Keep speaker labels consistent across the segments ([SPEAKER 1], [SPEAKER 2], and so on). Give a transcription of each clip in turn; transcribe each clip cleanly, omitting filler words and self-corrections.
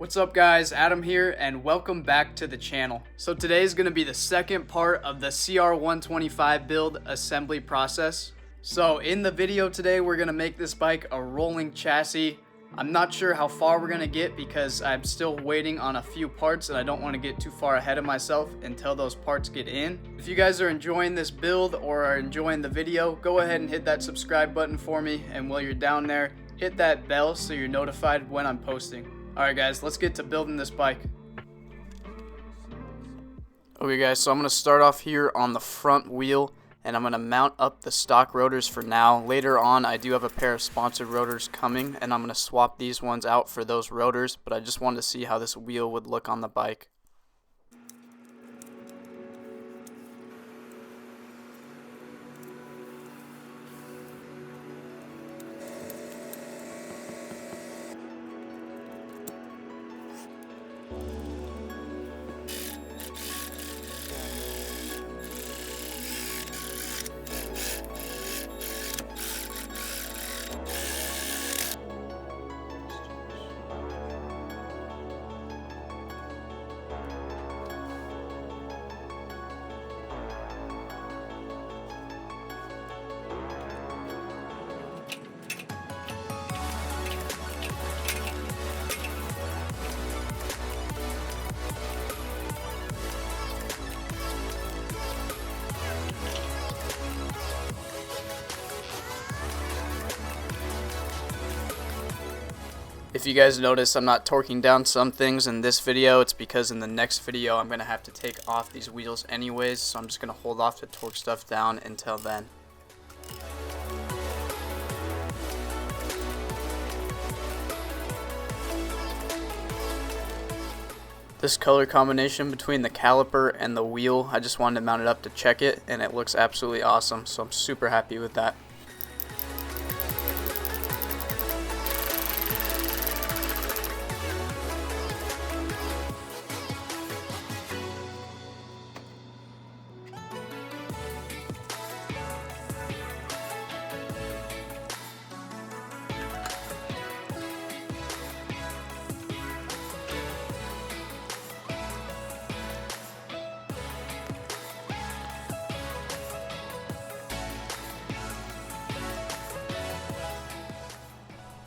[SPEAKER 1] What's up guys, Adam here and welcome back to the channel. So today is going to be the second part of the Cr125 build assembly process. So in the video today we're going to make this bike a rolling chassis. I'm not sure how far we're going to get because I'm still waiting on a few parts and I don't want to get too far ahead of myself until those parts get in. If you guys are enjoying this build or are enjoying the video, go ahead and hit that subscribe button for me, and while you're down there, hit that bell so you're notified when I'm posting. Alright guys, let's get to building this bike. Okay guys, so I'm going to start off here on the front wheel and I'm going to mount up the stock rotors for now. Later on I do have a pair of sponsored rotors coming and I'm going to swap these ones out for those rotors, but I just wanted to see how this wheel would look on the bike. If you guys notice, I'm not torquing down some things in this video. It's because in the next video I'm going to have to take off these wheels anyways, so I'm just going to hold off to torque stuff down until then. This color combination between the caliper and the wheel, I just wanted to mount it up to check it, and it looks absolutely awesome, so I'm super happy with that.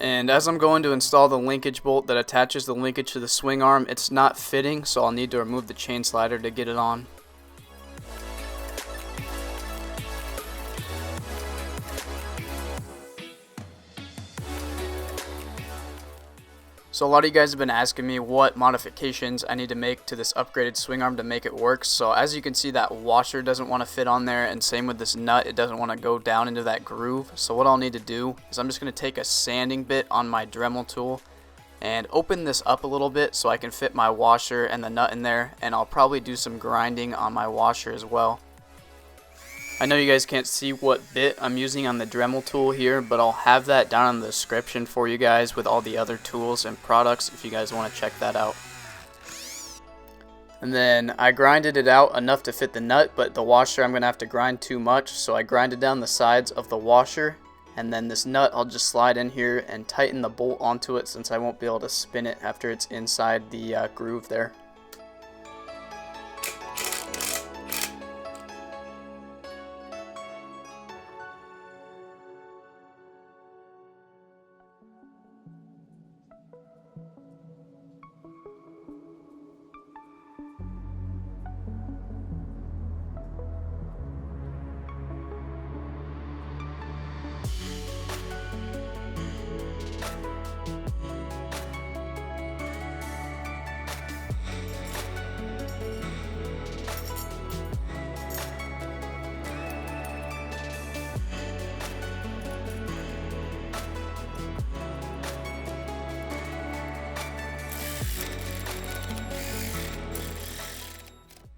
[SPEAKER 1] And as I'm going to install the linkage bolt that attaches the linkage to the swing arm, it's not fitting, so I'll need to remove the chain slider to get it on. So a lot of you guys have been asking me what modifications I need to make to this upgraded swing arm to make it work. So as you can see, that washer doesn't want to fit on there, and same with this nut, it doesn't want to go down into that groove. So what I'll need to do is I'm just going to take a sanding bit on my Dremel tool and open this up a little bit so I can fit my washer and the nut in there, and I'll probably do some grinding on my washer as well. I know you guys can't see what bit I'm using on the Dremel tool here, but I'll have that down in the description for you guys with all the other tools and products if you guys want to check that out. And then I grinded it out enough to fit the nut, but the washer I'm going to have to grind too much, so I grinded down the sides of the washer, and then this nut I'll just slide in here and tighten the bolt onto it since I won't be able to spin it after it's inside the groove there.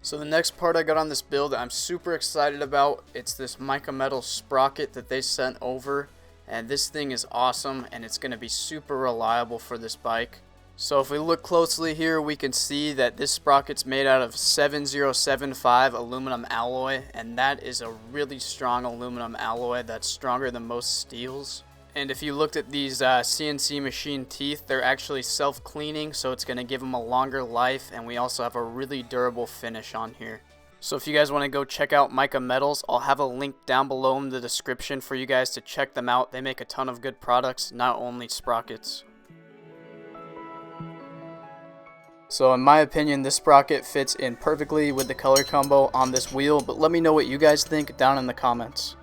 [SPEAKER 1] So the next part I got on this build I'm super excited about. It's this mica metal sprocket that they sent over, and this thing is awesome and it's going to be super reliable for this bike. So if we look closely here, we can see that this sprocket's made out of 7075 aluminum alloy, and that is a really strong aluminum alloy that's stronger than most steels. And if you looked at these CNC machine teeth, they're actually self-cleaning, so it's going to give them a longer life, and we also have a really durable finish on here. So if you guys want to go check out Mica Metals, I'll have a link down below in the description for you guys to check them out. They make a ton of good products, not only sprockets. So in my opinion, this sprocket fits in perfectly with the color combo on this wheel, but let me know what you guys think down in the comments.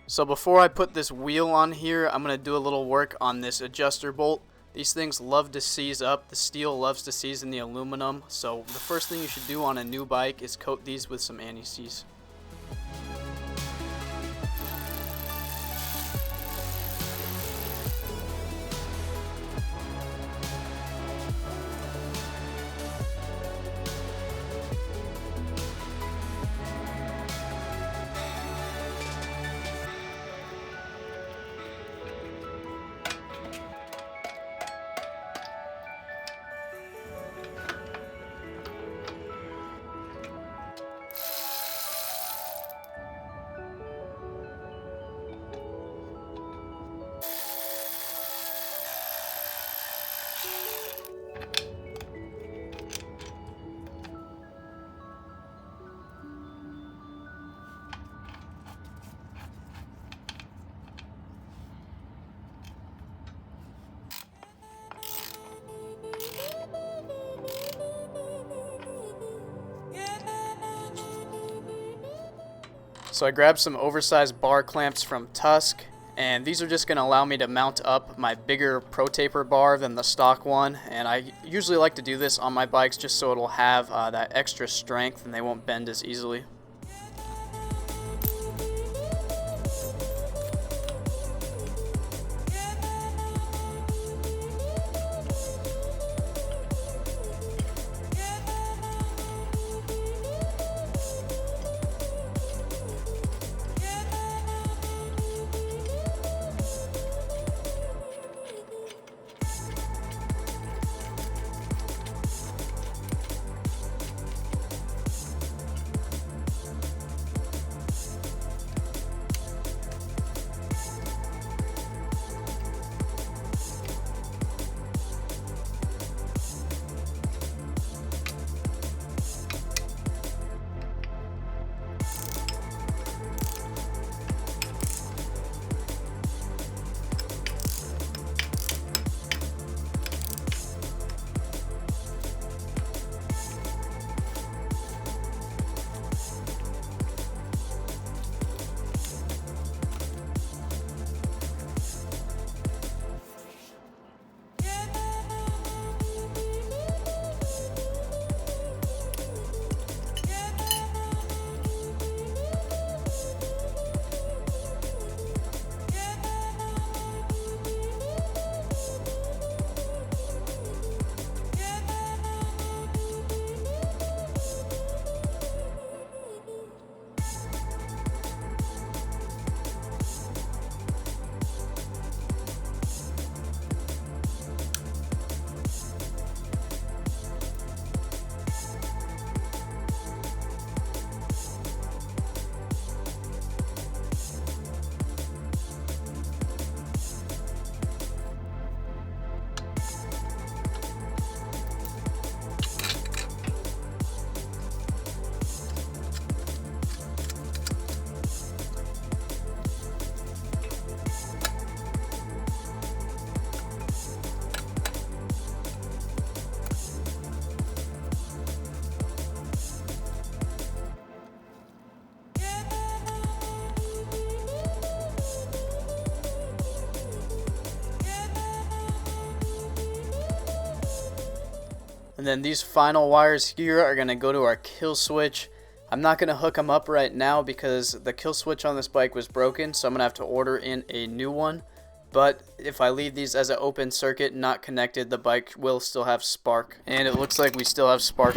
[SPEAKER 1] So before I put this wheel on here, I'm going to do a little work on this adjuster bolt. These things love to seize up. The steel loves to seize in the aluminum. So the first thing you should do on a new bike is coat these with some anti-seize. So I grabbed some oversized bar clamps from Tusk, and these are just going to allow me to mount up my bigger Pro Taper bar than the stock one, and I usually like to do this on my bikes just so it'll have that extra strength and they won't bend as easily. And then these final wires here are going to go to our kill switch. I'm not going to hook them up right now because the kill switch on this bike was broken, so I'm going to have to order in a new one. But if I leave these as an open circuit, not connected, the bike will still have spark. And it looks like we still have spark.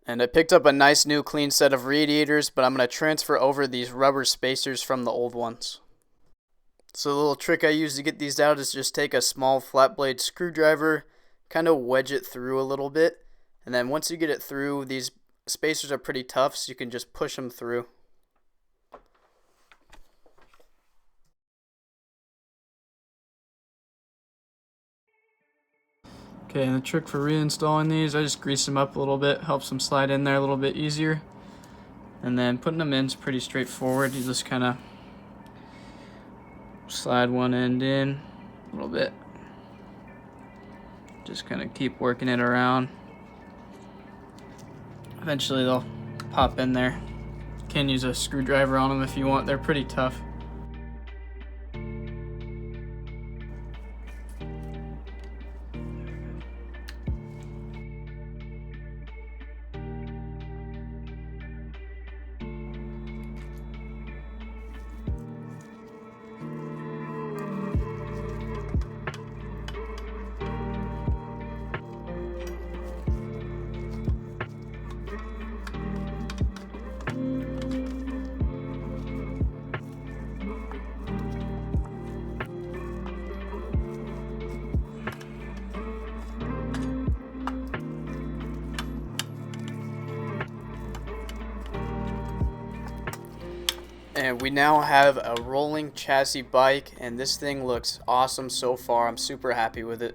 [SPEAKER 1] And I picked up a nice new clean set of radiators, but I'm going to transfer over these rubber spacers from the old ones. So the little trick I use to get these out is just take a small flat blade screwdriver, kind of wedge it through a little bit, and then once you get it through, these spacers are pretty tough, so you can just push them through. Okay, and the trick for reinstalling these, I just grease them up a little bit, helps them slide in there a little bit easier. And then putting them in is pretty straightforward. You just kind of slide one end in a little bit. Just kind of keep working it around. Eventually they'll pop in there. You can use a screwdriver on them if you want. They're pretty tough. And we now have a rolling chassis bike, and this thing looks awesome so far. I'm super happy with it.